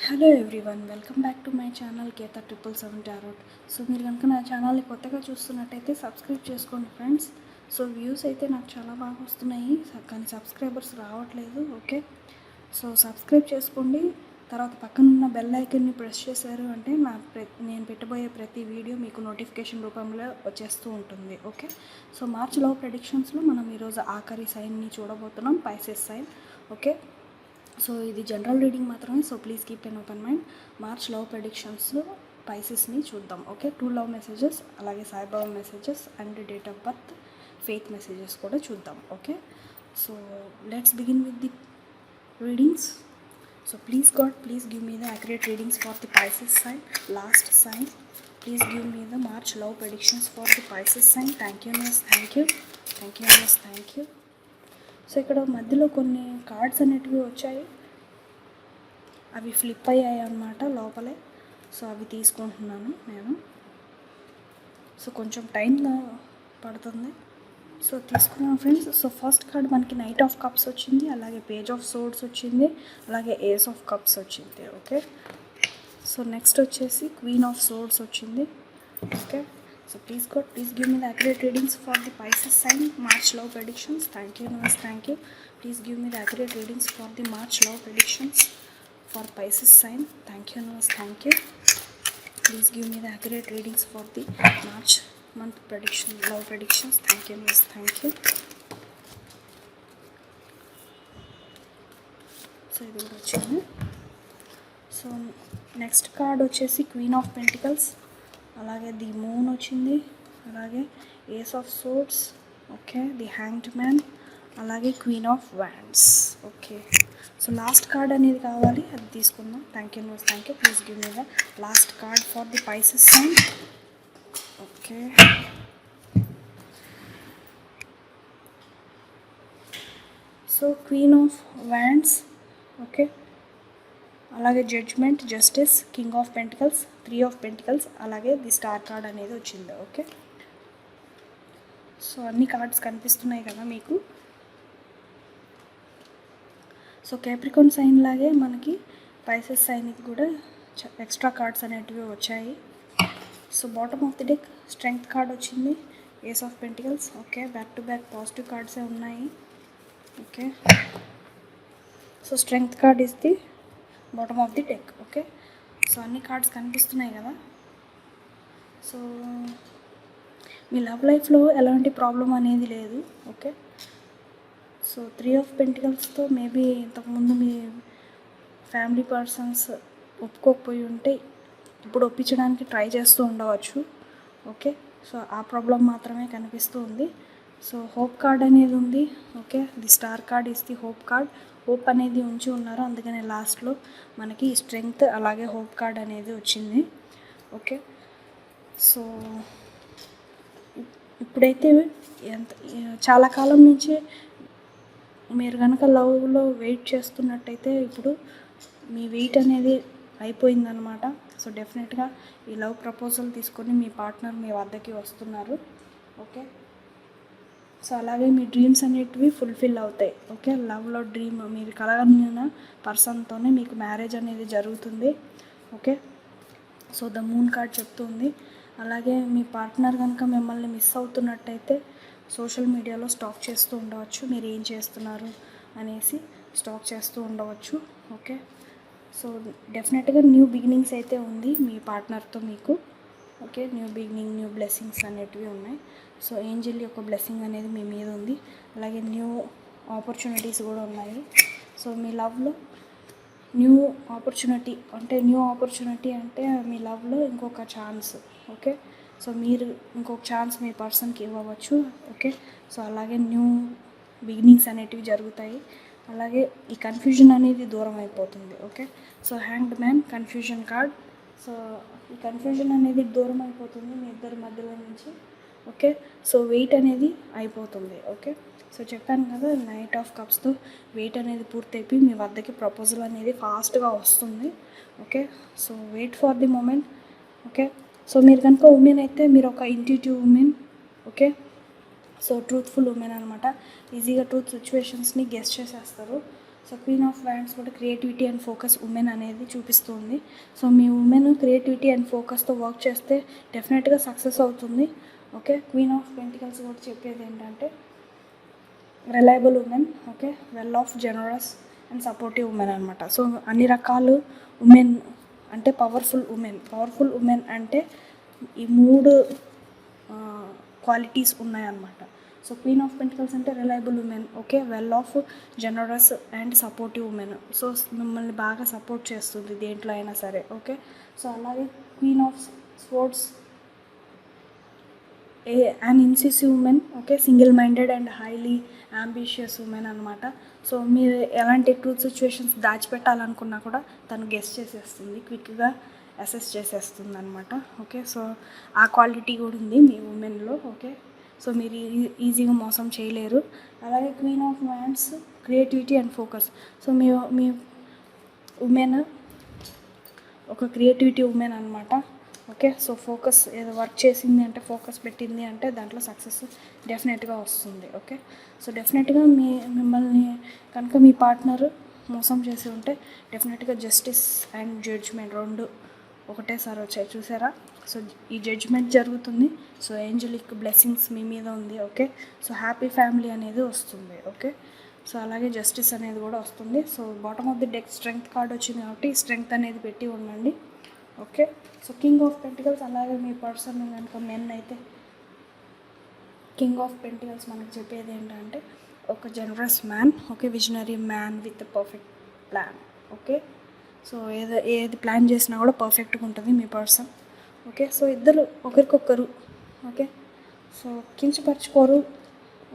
Hello everyone, welcome back to my channel K3777 tarot. So మీరు కనుక నా ఛానల్ని కొత్తగా చూస్తున్నట్టయితే సబ్స్క్రైబ్ చేసుకోండి ఫ్రెండ్స్. సో వ్యూస్ అయితే నాకు చాలా బాగా వస్తున్నాయి, కానీ సబ్స్క్రైబర్స్ రావట్లేదు. ఓకే, సో సబ్స్క్రైబ్ చేసుకోండి. తర్వాత పక్కన ఉన్న బెల్ ఐకన్ని ప్రెస్ చేశారు అంటే నేను పెట్టబోయే ప్రతి వీడియో మీకు నోటిఫికేషన్ రూపంలో వచ్చేస్తూ ఉంటుంది. ఓకే, సో మార్చ్లో ప్రెడిక్షన్స్లో మనం ఈరోజు ఆఖరి సైన్ని చూడబోతున్నాం, పైసెస్ సైన్. ఓకే, సో ఇది జనరల్ రీడింగ్ మాత్రమే, so please keep an open mind. March love ప్రెడిక్షన్స్లో పైసెస్ని చూద్దాం. ఓకే, 2 లవ్ మెసేజెస్, అలాగే Saibaba messages and date of birth, faith messages కూడా చూద్దాం. Okay, so let's begin with the readings. So please god, please give me the accurate readings for the Pisces sign, last sign. Please give me the March love predictions for the Pisces sign. Thank you, miss. Thank you. Thank you, miss. Thank you. So ఇక్కడ మధ్యలో కొన్ని cards అనేటివి వచ్చాయి, అవి flip అయ్యాయి అన్నమాట లోపలే. So అవి తీసుకుంటున్నాను నేను. సో కొంచెం టైం పడుతుంది. సో తీసుకున్నాను ఫ్రెండ్స్. సో ఫస్ట్ కార్డ్ మనకి నైట్ ఆఫ్ కప్స్ వచ్చింది, అలాగే పేజ్ ఆఫ్ సోర్డ్స్ వచ్చింది, అలాగే ఏస్ ఆఫ్ కప్స్ వచ్చింది. ఓకే, సో నెక్స్ట్ వచ్చేసి క్వీన్ ఆఫ్ సోర్డ్స్ వచ్చింది. Okay, so please God, please give me the accurate readings for the Pisces sign, March love predictions. Thank you, nice, thank you. Please give me the accurate readings for the March love predictions for Pisces sign. Thank you, nice, thank you. Please give me the accurate readings for the March month prediction, love predictions. Thank you, nice, thank you. So ఇది కూడా వచ్చింది. So next card వచ్చేసి queen of pentacles, అలాగే the moon వచ్చింది, అలాగే ace of swords, okay, the hanged man, అలాగే queen of wands. Okay, so last card అనేది కావాలి, అది తీసుకుందాం. Thank you news, thank you. Please give me the last card for the Pisces sign. Okay, so queen of wands, okay, అలాగే judgement, justice, king of pentacles, 3 of pentacles, అలాగే the star card అనేది వచ్చింది. Okay, so అన్ని cards కనిపిస్తున్నాయి కదా మీకు. So Capricorn sign లాగే మనకి పైసెస్ సైన్కి కూడా ఎక్స్ట్రా కార్డ్స్ అనేటివి వచ్చాయి. So bottom of the deck strength card వచ్చింది, ace of pentacles. Okay, back to back positive కార్డ్సే ఉన్నాయి. Okay, so strength card is the bottom of the deck. Okay, so అన్ని cards కనిపిస్తున్నాయి కదా. So మీ love లైఫ్లో ఎలాంటి ప్రాబ్లం అనేది లేదు. ఓకే, సో 3 ఆఫ్ పెంటికల్స్తో మేబీ ఇంతకుముందు మీ ఫ్యామిలీ పర్సన్స్ ఒప్పుకోకపోయి ఉంటే ఇప్పుడు ఒప్పించడానికి ట్రై చేస్తూ ఉండవచ్చు. ఓకే, సో ఆ ప్రాబ్లం మాత్రమే కనిపిస్తూ ఉంది. సో హోప్ కార్డ్ అనేది ఉంది. Okay, the star card is the hope card. Hope అనేది ఉంచి ఉన్నారు, అందుకని లాస్ట్లో మనకి స్ట్రెంగ్త్ అలాగే హోప్ కార్డ్ అనేది వచ్చింది. ఓకే, సో ఇప్పుడైతే చాలా కాలం నుంచి మీరు కనుక లవ్లో వెయిట్ చేస్తున్నట్టయితే ఇప్పుడు మీ వెయిట్ అనేది అయిపోయిందనమాట. సో డెఫినెట్గా ఈ లవ్ ప్రపోజల్ తీసుకొని మీ పార్ట్నర్ మీ వద్దకి వస్తున్నారు. ఓకే, సో అలాగే మీ డ్రీమ్స్ అనేటివి ఫుల్ఫిల్ అవుతాయి. ఓకే, లవ్లో డ్రీమ్ మీరు కలగలిగిన పర్సన్తోనే మీకు మ్యారేజ్ అనేది జరుగుతుంది. Okay, so the moon card చెప్తుంది. అలాగే మీ పార్ట్నర్ కనుక మిమ్మల్ని మిస్ అవుతున్నట్టయితే సోషల్ మీడియాలో స్టాక్ చేస్తూ ఉండవచ్చు, మీరు ఏం చేస్తున్నారు అనేసి స్టాక్ చేస్తూ ఉండవచ్చు. ఓకే, సో డెఫినెట్గా న్యూ బిగినింగ్స్ అయితే ఉంది మీ పార్ట్నర్తో మీకు. Okay, new beginning, new blessings అనేటివి ఉన్నాయి. సో ఏంజెల్ యొక్క బ్లెస్సింగ్ అనేది మీ మీద ఉంది, అలాగే న్యూ ఆపర్చునిటీస్ కూడా ఉన్నాయి. సో మీ లవ్లో న్యూ ఆపర్చునిటీ అంటే మీ లవ్లో ఇంకొక ఛాన్స్. ఓకే, సో మీరు ఇంకొక ఛాన్స్ మీ పర్సన్కి ఇవ్వవచ్చు. ఓకే, సో అలాగే న్యూ బిగినింగ్స్ అనేటివి జరుగుతాయి, అలాగే ఈ కన్ఫ్యూజన్ అనేది దూరం అయిపోతుంది. Okay, so hanged man confusion card. So ఈ కన్ఫ్యూజన్ అనేది దూరం అయిపోతుంది మీ ఇద్దరి మధ్యలో నుంచి. ఓకే, సో వెయిట్ అనేది అయిపోతుంది. ఓకే, సో చెప్పాను కదా, నైట్ ఆఫ్ కప్స్తో వెయిట్ అనేది పూర్తయిపోయి మీ వద్దకి ప్రపోజల్ అనేది ఫాస్ట్గా వస్తుంది. Okay, so wait for the moment. Okay, so మీరు కనుక ఉమెన్ అయితే మీరు ఒక intuitive women. Okay, so truthful women అనమాట. ఈజీగా ట్రూత్ సిచ్యువేషన్స్ని గెస్ చేసేస్తారు. సో క్వీన్ ఆఫ్ వ్యాండ్స్ కూడా క్రియేటివిటీ అండ్ ఫోకస్ ఉమెన్ అనేది చూపిస్తుంది. సో మీ ఉమెన్ క్రియేటివిటీ అండ్ ఫోకస్తో వర్క్ చేస్తే డెఫినెట్గా సక్సెస్ అవుతుంది. ఓకే, క్వీన్ ఆఫ్ పెంటికల్స్ కూడా చెప్పేది ఏంటంటే reliable women, okay, well of, generous and supportive women అనమాట. సో అన్ని రకాలు ఉమెన్ అంటే పవర్ఫుల్ ఉమెన్ అంటే ఈ 3 క్వాలిటీస్ ఉన్నాయన్నమాట. సో క్వీన్ ఆఫ్ పెంటికల్స్ అంటే reliable women, okay, well of, generous and supportive women. So మిమ్మల్ని బాగా సపోర్ట్ చేస్తుంది దేంట్లో అయినా సరే. ఓకే, సో అలాగే queen of sports and incisive women, okay, single minded and highly ambitious women అనమాట. సో మీరు ఎలాంటి ట్రూత్ సిచ్యువేషన్స్ దాచిపెట్టాలనుకున్నా కూడా తను గెస్ చేసేస్తుంది, క్విక్గా అసెస్ చేసేస్తుంది అనమాట. ఓకే, సో ఆ క్వాలిటీ కూడా ఉంది మీ ఉమెన్లో. ఓకే, సో మీరు ఈజీగా మోసం చేయలేరు. అలాగే queen of wands creativity and focus. So మీ ఉమెన్ ఒక క్రియేటివిటీ ఉమెన్ అనమాట. ఓకే, సో ఫోకస్ ఏదో వర్క్ చేసింది అంటే, ఫోకస్ పెట్టింది అంటే దాంట్లో సక్సెస్ డెఫినెట్గా వస్తుంది. ఓకే, సో డెఫినెట్గా మిమ్మల్ని కనుక మీ పార్ట్నర్ మోసం చేసి ఉంటే డెఫినెట్గా జస్టిస్ అండ్ జడ్జ్మెంట్ 2 ఒకటేసారి వచ్చాయి, చూసారా? సో ఈ జడ్జ్మెంట్ జరుగుతుంది. సో ఏంజలిక్ బ్లెస్సింగ్స్ మీ మీద ఉంది. ఓకే, సో హ్యాపీ ఫ్యామిలీ అనేది వస్తుంది. ఓకే, సో అలాగే జస్టిస్ అనేది కూడా వస్తుంది. So bottom of the deck strength card వచ్చింది కాబట్టి స్ట్రెంగ్త్ అనేది పెట్టి ఉండండి. Okay, so king of pentacles. అలాగే మీ పర్సన్ కనుక మెన్ అయితే కింగ్ ఆఫ్ పెంటికల్స్ మనకు చెప్పేది ఏంటంటే ఒక generous man, okay, visionary man with perfect plan. Okay, so ఏది ప్లాన్ చేసినా కూడా పర్ఫెక్ట్గా ఉంటుంది మీ పర్సన్. ఓకే, సో ఇద్దరు ఒకరికొకరు, ఓకే, సో కించపరచుకోరు.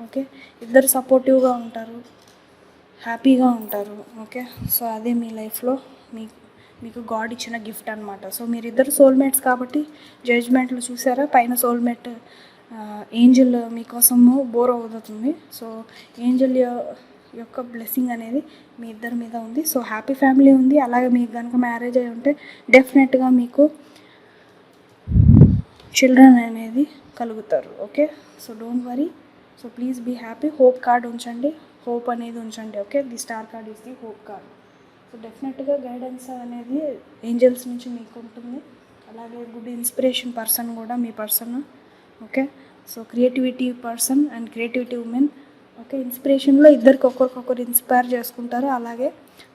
ఓకే, ఇద్దరు సపోర్టివ్గా ఉంటారు, హ్యాపీగా ఉంటారు. ఓకే, సో అదే మీ లైఫ్లో మీకు గాడ్ ఇచ్చిన గిఫ్ట్ అనమాట. సో మీరిద్దరు సోల్మేట్స్ కాబట్టి జడ్జ్మెంట్లు చూసారా, పైన సోల్మేట్ ఏంజల్ మీకోసము బోర్ అవుతుంది. సో ఏంజల్ యొక్క బ్లెస్సింగ్ అనేది మీ ఇద్దరి మీద ఉంది. సో హ్యాపీ ఫ్యామిలీ ఉంది. అలాగే మీకు కనుక మ్యారేజ్ అయి ఉంటే డెఫినెట్గా మీకు చిల్డ్రన్ అనేది కలుగుతారు. Okay, so don't worry. So please be happy. Hope card ఉంచండి, హోప్ అనేది ఉంచండి. Okay, the star card is the hope card. So డెఫినెట్గా గైడెన్స్ అనేది ఏంజల్స్ నుంచి మీకు ఉంటుంది. అలాగే గుడ్ ఇన్స్పిరేషన్ పర్సన్ కూడా మీ person. Okay, so creativity person and creativity women. Okay, ఇన్స్పిరేషన్లో ఇద్దరికి ఒకరికొకరు ఇన్స్పైర్ చేసుకుంటారు. అలాగే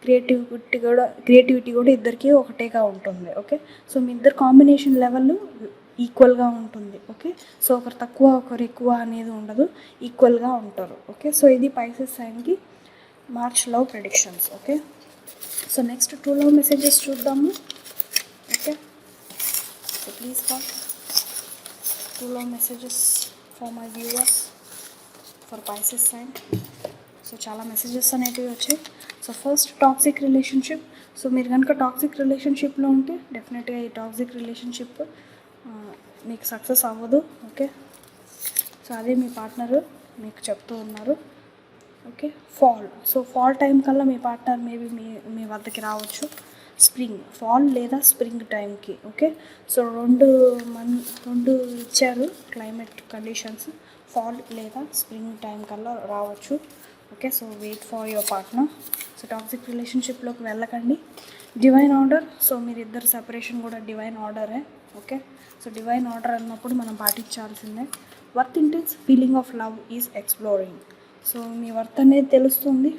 క్రియేటివిటీ కూడా ఇద్దరికి ఒకటేగా ఉంటుంది. ఓకే, సో మీ ఇద్దరు కాంబినేషన్ లెవెల్ ఈక్వల్గా ఉంటుంది. ఓకే, సో ఒకరు తక్కువ ఒకరు ఎక్కువ అనేది ఉండదు, ఈక్వల్గా ఉంటారు. ఓకే, సో ఇది పైసెస్ సైన్కి March love predictions. Okay, so next 2 love messages చూద్దాము. Okay, so please call 2 love messages for my viewers for Pisces sign. So చాలా మెసేజెస్ అనేటివి వచ్చాయి. So first toxic relationship. So మీరు కనుక టాక్సిక్ రిలేషన్షిప్లో ఉంటే డెఫినెట్గా ఈ టాక్సిక్ రిలేషన్షిప్ మీకు సక్సెస్ అవ్వదు. ఓకే, సో అదే మీ పార్ట్నరు మీకు చెప్తూ ఉన్నారు. ఓకే, సో ఫాల్ టైం కల్లా మీ పార్ట్నర్ మేబీ మీ వద్దకి రావచ్చు. ఫాల్ లేదా స్ప్రింగ్ టైంకి. ఓకే, సో 2 ఇచ్చారు క్లైమేట్ కండిషన్స్, ఫాల్ లేదా స్ప్రింగ్ టైం కల్లా రావచ్చు. Okay, so wait for your partner. So toxic రిలేషన్షిప్లోకి వెళ్ళకండి. Divine order. సో మీరిద్దరు సెపరేషన్ కూడా డివైన్ ఆర్డరే. ఓకే, సో డివైన్ ఆర్డర్ అన్నప్పుడు మనం పాటించాల్సిందే. Worth intense feeling of love is exploring. So మీ వర్త్ అనేది తెలుస్తుంది,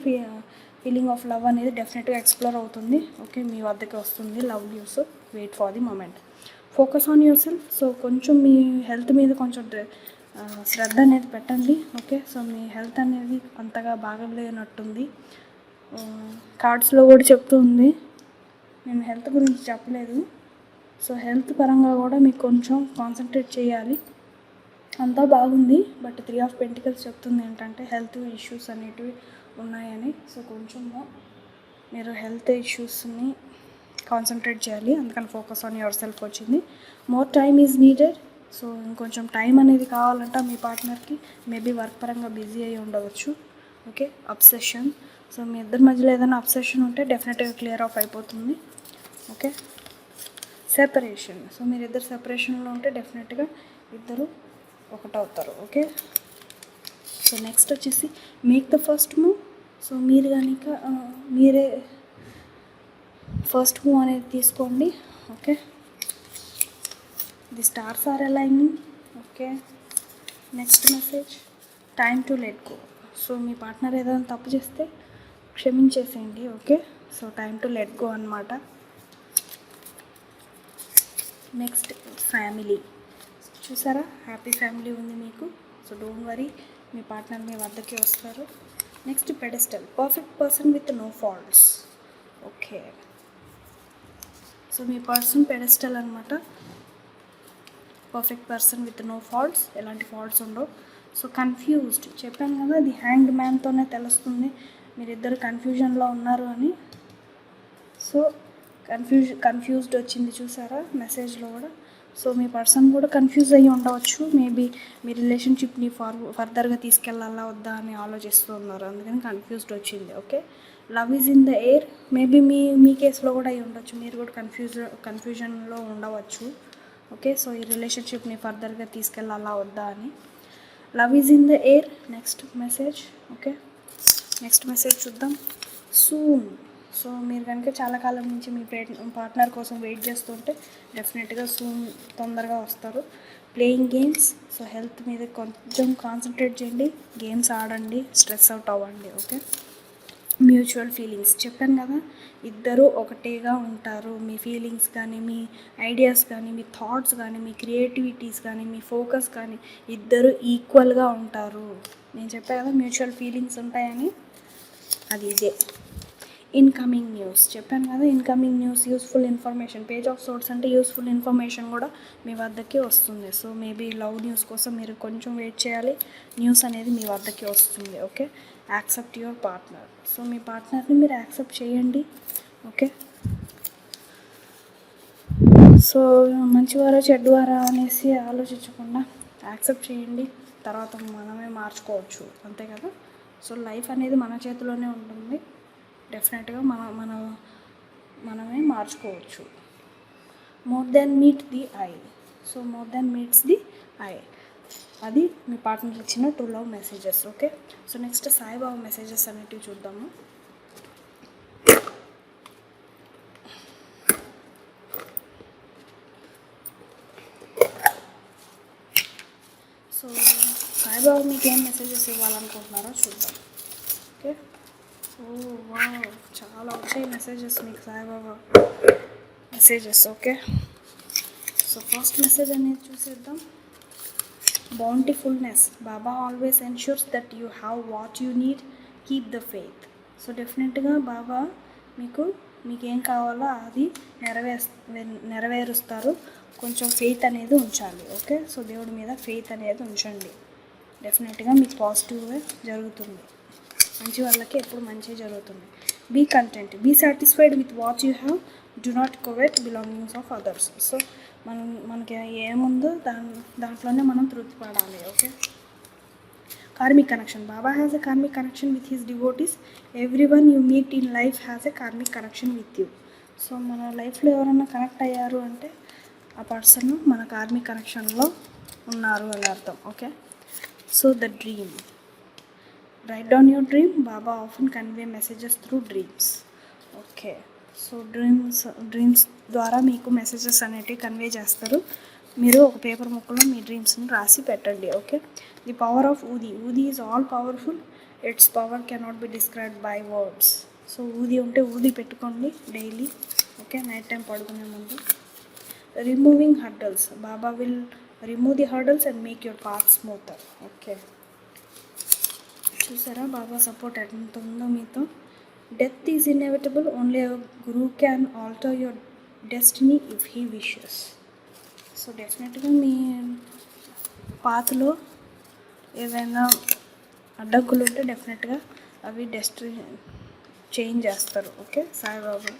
ఫీలింగ్ ఆఫ్ లవ్ అనేది డెఫినెట్గా ఎక్స్ప్లోర్ అవుతుంది. ఓకే, మీ వద్దకి వస్తుంది love news. Wait for the moment. Focus on yourself. So కొంచెం మీ హెల్త్ మీద కొంచెం శ్రద్ధ అనేది పెట్టండి. ఓకే, సో మీ హెల్త్ అనేది అంతగా బాగలేనట్టుంది. కార్డ్స్లో కూడా చెప్తూ ఉంది, నేను హెల్త్ గురించి చెప్పలేదు. సో హెల్త్ పరంగా కూడా మీకు కొంచెం కాన్సన్ట్రేట్ చేయాలి. అంతా బాగుంది, బట్ 3 ఆఫ్ పెంటికల్స్ చెప్తుంది ఏంటంటే హెల్త్ ఇష్యూస్ అనేటివి ఉన్నాయని. సో కొంచెము మీరు హెల్త్ ఇష్యూస్ని కాన్సన్ట్రేట్ చేయాలి, అందుకని ఫోకస్ ఆన్ యువర్ సెల్ఫ్ వచ్చింది. More time is needed. So ఇంకొంచెం టైం అనేది కావాలంట మీ పార్ట్నర్కి. మేబీ వర్క్ పరంగా బిజీ అయి ఉండవచ్చు. Okay, obsession. సో మీ ఇద్దరి మధ్యలో ఏదైనా అబ్సెషన్ ఉంటే డెఫినెట్గా క్లియర్ ఆఫ్ అయిపోతుంది. Okay, separation. సో మీరిద్దరు సెపరేషన్లో ఉంటే డెఫినెట్గా ఇద్దరు ఒకటవుతారు. ఓకే, సో నెక్స్ట్ వచ్చేసి make the first move. So మీరు కనుక మీరే ఫస్ట్ మూవ్ అనేది తీసుకోండి. Okay, the stars are aligning. Okay, next message, time to let go. So మీ పార్ట్నర్ ఏదైనా తప్పు చేస్తే క్షమించేసేయండి. Okay, so time to let go అనమాట. Next family. చూసారా, హ్యాపీ ఫ్యామిలీ ఉంది మీకు. సో డోంట్ వరీ, మీ పార్ట్నర్ మీ వద్దకి వస్తారు. Next pedestal, perfect person with no faults. Okay, so మీ పర్సన్ పెడెస్టల్ అనమాట, perfect person with no faults, ఎలాంటి ఫాల్ట్స్ ఉండవు. సో కన్ఫ్యూజ్డ్, చెప్పాను కదా, అది హ్యాంగ్డ్ మ్యాన్తోనే తెలుస్తుంది మీరిద్దరు కన్ఫ్యూజన్లో ఉన్నారు అని. సో కన్ఫ్యూజ్డ్ వచ్చింది చూసారా మెసేజ్లో కూడా. సో మీ పర్సన్ కూడా కన్ఫ్యూజ్ అయ్యి ఉండవచ్చు, మేబీ మీ రిలేషన్షిప్ని ఫర్దర్గా తీసుకెళ్ళాలా వద్దా అని ఆలోచిస్తూ ఉన్నారు, అందుకని కన్ఫ్యూజ్డ్ వచ్చింది. Okay, love is in the air, maybe మీ కేసులో కూడా అయి ఉండొచ్చు, మీరు కూడా కన్ఫ్యూజన్లో ఉండవచ్చు. ఓకే, సో ఈ రిలేషన్షిప్ని ఫర్దర్గా తీసుకెళ్ళాలా వద్దా అని. Love is in the air. Next message. Okay, next message చూద్దాం. సూన్. సో మీరు కనుక చాలా కాలం నుంచి మీ పార్ట్నర్ కోసం వెయిట్ చేస్తుంటే డెఫినెట్గా సూన్ తొందరగా వస్తారు. Playing games. సో హెల్త్ మీద కొంచెం కాన్సన్ట్రేట్ చేయండి, గేమ్స్ ఆడండి, స్ట్రెస్ అవుట్ అవ్వండి. ఓకే, మ్యూచువల్ ఫీలింగ్స్, చెప్పాను కదా, ఇద్దరు ఒకటేగా ఉంటారు. మీ ఫీలింగ్స్ కానీ, మీ ఐడియాస్ కానీ, మీ థాట్స్ కానీ, మీ క్రియేటివిటీస్ కానీ, మీ ఫోకస్ కానీ ఇద్దరు ఈక్వల్గా ఉంటారు. నేను చెప్పాను కదా మ్యూచువల్ ఫీలింగ్స్ ఉంటాయని, అది ఇదే. ఇన్కమింగ్ న్యూస్, చెప్పాను కదా, incoming news, useful information. Page of swords అంటే యూస్ఫుల్ ఇన్ఫర్మేషన్ కూడా మీ వద్దకి వస్తుంది. సో మేబీ లవ్ న్యూస్ కోసం మీరు కొంచెం వెయిట్ చేయాలి, న్యూస్ అనేది మీ వద్దకి వస్తుంది. Okay, accept your partner. So మీ పార్ట్నర్ని మీరు యాక్సెప్ట్ చేయండి. ఓకే, సో మంచివారా చెడ్డవారా అనేసి ఆలోచించకుండా యాక్సెప్ట్ చేయండి, తర్వాత మనమే మార్చుకోవచ్చు, అంతే కదా. సో లైఫ్ అనేది మన చేతిలోనే ఉంటుంది, డెఫినెట్గా మనమే మార్చుకోవచ్చు. More than meet the eye. So more than meets the eye, అది మీ పార్ట్నర్కి ఇచ్చిన true love messages. Okay, so next Saibaba messages అనేటివి చూద్దాము. సో సాయిబాబా మీకు ఏం మెసేజెస్ ఇవ్వాలనుకుంటున్నారో చూద్దాం. ఓకే, ఓ వావ్, చాలా వచ్చాయి మెసేజెస్ మీకు Saibaba messages. Okay, so first message అనేది చూసేద్దాం. Bountifulness. Baba always ensures that you have what you need, keep the faith. So డెఫినెట్గా బాబా మీకేం కావాలో అది నెరవేరుస్తారు, కొంచెం ఫెయిత్ అనేది ఉంచాలి. ఓకే, సో దేవుడి మీద ఫెయిత్ అనేది ఉంచండి, డెఫినెట్గా మీకు పాజిటివ్గా జరుగుతుంది, మంచి వాళ్ళకి ఎప్పుడు మంచి జరుగుతుంది. Be content, be satisfied with what you have, do not covet belongings of others. So మనకి ఏముందో దాంట్లోనే మనం తృప్తి పడాలి. Okay, karmic connection. Baba has a karmic connection with his devotees. Everyone you meet in life has a karmic connection with you. So మన లైఫ్లో ఎవరైనా connect అయ్యారు అంటే ఆ పర్సన్ మన కార్మిక్ కనెక్షన్లో ఉన్నారు అని అర్థం. Okay, so the dream. Write down your dream. Baba often convey messages through dreams. Okay, so dreams ద్వారా మీకు మెసేజెస్ అనేటివి కన్వే చేస్తారు. మీరు ఒక పేపర్ ముక్కలో మీ డ్రీమ్స్ని రాసి పెట్టండి. ఓకే, ది పవర్ ఆఫ్ ఊది. ఊది is all powerful, its power cannot be described by words. So ఊది ఉంటే ఊది పెట్టుకోండి డైలీ. ఓకే, నైట్ టైం పడుకునే ముందు. Removing hurdles. Baba will remove the hurdles and make your path smoother. Okay, చూసారా Baba support ఎంత ఉందో మీతో. Death is inevitable, only guru can alter your destiny if he wishes. So డెఫినెట్గా మీ పాత్లో ఏదైనా అడ్డంకులు ఉంటే డెఫినెట్గా అవి డెస్టినీ చేంజ్ చేస్తారు. Okay, Saibaba.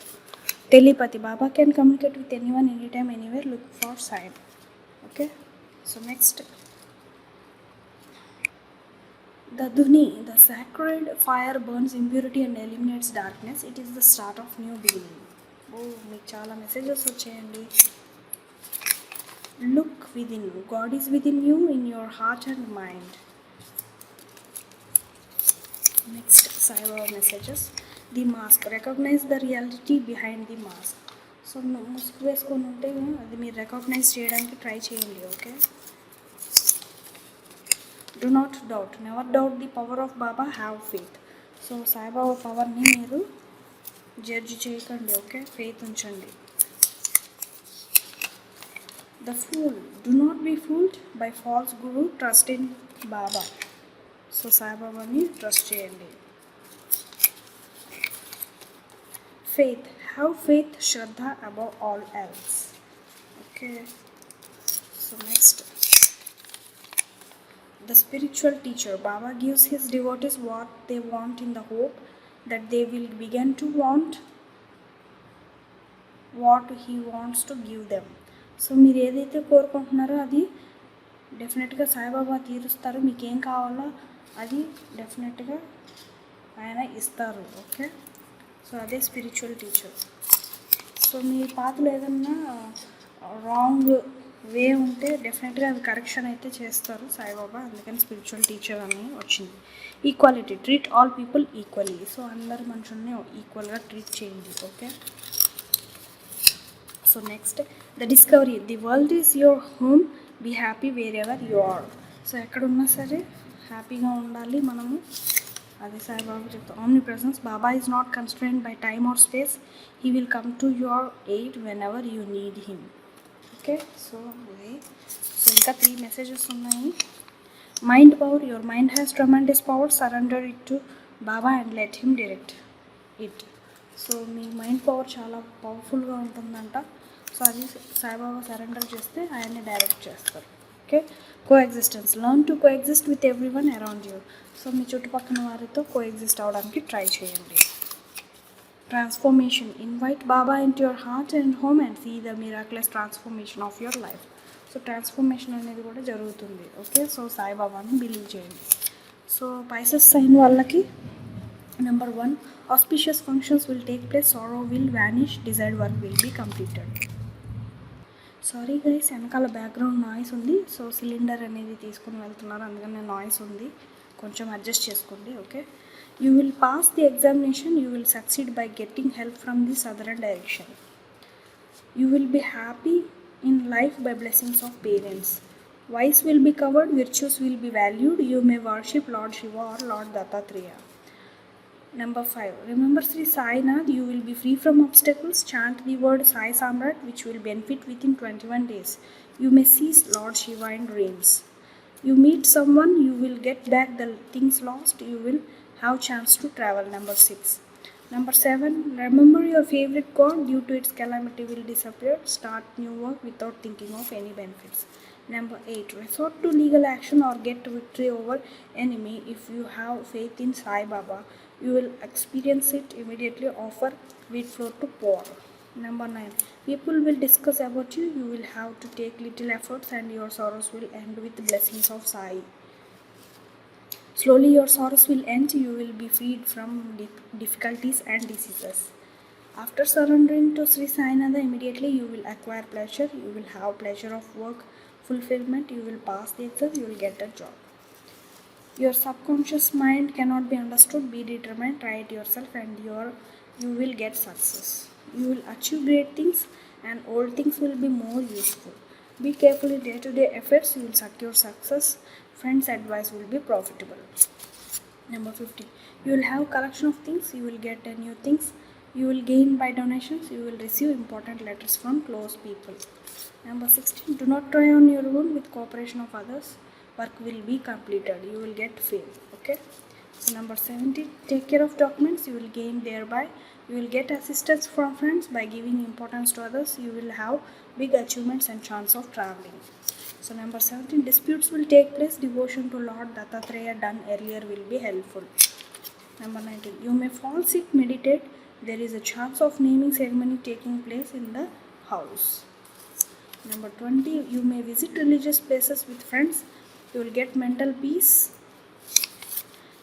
Telepathy. Baba can communicate with anyone, any time, anywhere, look for sign. Okay, so next the Dhuni. The sacred fire burns impurity and eliminates darkness. It is the start of new beginning. మీకు చాలా messages వచ్చాయండి. Look within. God is within you, in your heart and mind. Next Sai Baba messages. The mask. Recognize the reality behind the mask. So ముసుగు వేసుకొని ఉంటే అది మీరు recognise చేయడానికి try చేయండి. Okay, do not doubt, never doubt the power of Baba, have faith. So Saibaba పవర్ని మీరు judge చేయకండి. ఓకే, ఫెయిత్ ఉంచండి. The fool, do not be fooled by false guru, trust in Baba. So సాయిబాబాని ట్రస్ట్ చేయండి. Faith, have faith, Shraddha above all else. Okay, so next, the spiritual teacher. Baba gives his devotees what they want in the hope that they will begin to want what he wants to give them. So మీరు ఏదైతే కోరుకుంటున్నారో అది డెఫినెట్గా సాయిబాబా తీరుస్తారు. మీకు ఏం కావాలో అది డెఫినెట్గా ఆయన ఇస్తారు. ఓకే, సో అదే స్పిరిచువల్ టీచర్. సో మీ పాతలో ఏదన్నా రాంగ్ వే ఉంటే డెఫినెట్గా అది కరెక్షన్ అయితే చేస్తారు సాయిబాబా. అందుకని స్పిరిచువల్ టీచర్ అని వచ్చింది. Equality, treat all people equally. So అందరు మనుషుల్ని ఈక్వల్గా ట్రీట్ చేయండి. Okay, so next, the discovery. The world is your home, be happy wherever you are. So ఎక్కడున్నా సరే హ్యాపీగా ఉండాలి మనము. అదే సాయిబాబా చెప్తాం. Omnipresence. Baba is not constrained by time or space, he will come to your aid whenever you need him. Okay, so ఇది. So ఇంకా 3 messages ఉన్నాయి. Mind power. Your mind has tremendous power, surrender it to Baba and let him direct it. So me mind power చాలా పవర్ఫుల్గా ఉంటుందంట. So అది Saibaba surrender చేస్తే ఆయన్ని direct చేస్తారు. Okay, coexistence. Learn to coexist with everyone around you. So మీ చుట్టుపక్కల వారితో కోఎగ్జిస్ట్ అవ్వడానికి ట్రై చేయండి. Transformation. Invite Baba into your heart and home and see the miraculous transformation of your life. So transformation అనేది కూడా జరుగుతుంది. Okay, so సాయిబాబాని believe చేయండి. సో పైసెస్ సైన్ వాళ్ళకి number 1, auspicious functions will take place, sorrow will vanish, desired work will be completed. Sorry guys, వెనకాల background noise ఉంది. So cylinder అనేది తీసుకుని వెళ్తున్నారు, అందుకని నాయిస్ ఉంది, కొంచెం అడ్జస్ట్ చేసుకోండి. Okay, you will pass the examination, you will succeed by getting help from the southern direction. You will be happy in life by blessings of parents. Vice will be covered, virtues will be valued. You may worship Lord Shiva or Lord Dattatreya. Number 5. Remember Sri Sainath, you will be free from obstacles. Chant the word Sai Samrat, which will benefit within 21 days. You may seize Lord Shiva in dreams. You meet someone, you will get back the things lost. You will have chance to travel. Number 6. Number 7. Remember your favorite god, due to its calamity will disappear. Start new work without thinking of any benefits. Number 8. Resort to legal action or get victory over enemy. If you have faith in Sai Baba, you will experience it immediately. Offer wheat flour to poor. Number 9. People will discuss about you. You will have to take little efforts and your sorrows will end with the blessings of Sai. Slowly your sorrows will end. You will be freed from difficulties and diseases. After surrendering to Sri Sainatha, immediately you will acquire pleasure. You will have pleasure of work fulfillment. You will pass the exam. You will get a job. Your subconscious mind cannot be understood. Be determined. Try it yourself and you will get success. You will achieve great things and old things will be more useful. Be careful in day-to-day efforts. You will secure success. Friends' advice will be profitable. Number 15. You will have collection of things. You will get new things. You will gain by donations. You will receive important letters from close people. Number 16. Do not try on your own. With cooperation of others, work will be completed. You will get fame. Okay. So number 17. Take care of documents. You will gain thereby. You will get assistance from friends. By giving importance to others, you will have big achievements and chance of traveling. So number 17. Disputes will take place. Devotion to Lord Dattatreya done earlier will be helpful. Number 19. You may fall sick. Meditate. There is a chance of naming ceremony taking place in the house. Number 20. You may visit religious places with friends. You will get mental peace.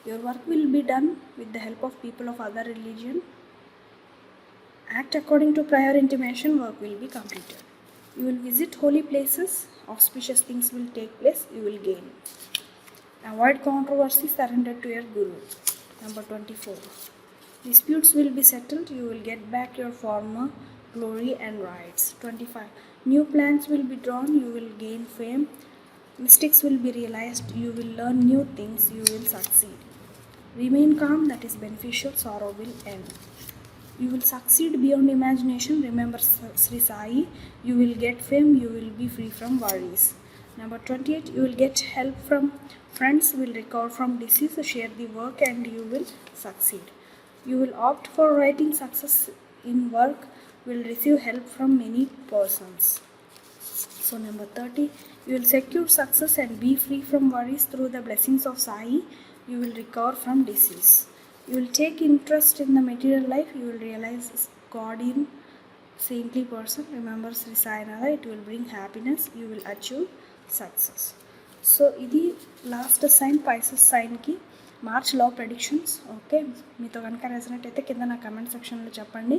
Your work will be done with the help of people of other religion. Act according to prior intimation. Work will be completed. You will visit holy places. Auspicious things will take place. You will gain. Avoid controversy. Surrender to your guru. Number 24. Disputes will be settled, you will get back your former glory and rights. 25. New plans will be drawn, you will gain fame. Mistakes will be realized, you will learn new things, you will succeed. Remain calm, that is beneficial, sorrow will end. You will succeed beyond imagination. Remember Sri Sai. You will get fame, you will be free from worries. Number 28. You will get help from friends, will recover from disease, share the work, and you will succeed. You will opt for writing success in work, will receive help from many persons. So number 30, you will secure success and be free from worries through the blessings of Sai. You will recover from disease. You will take interest in the material life. You will realize God in saintly person. Remember Sri Sai Nada. It will bring happiness. You will achieve success. So ఇది last sign Pisces సైన్కి March love predictions. Okay, మీతో కనుక resonate అయితే కింద నా comment సెక్షన్లో చెప్పండి.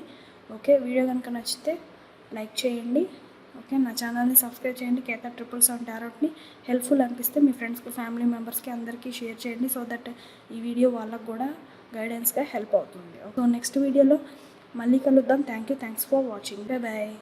Okay, video కనుక నచ్చితే లైక్ చేయండి. ఓకే, నా ఛానల్ని సబ్స్క్రైబ్ చేయండి. కేతా 777 టారోట్ని హెల్ప్ఫుల్ అనిపిస్తే మీ ఫ్రెండ్స్కి, ఫ్యామిలీ మెంబర్స్కి అందరికీ షేర్ చేయండి. సో దట్ ఈ వీడియో వాళ్ళకు కూడా గైడెన్స్గా హెల్ప్ అవుతుంది. సో నెక్స్ట్ వీడియోలో మళ్ళీ కలుద్దాం. Thanks for watching. Bye bye.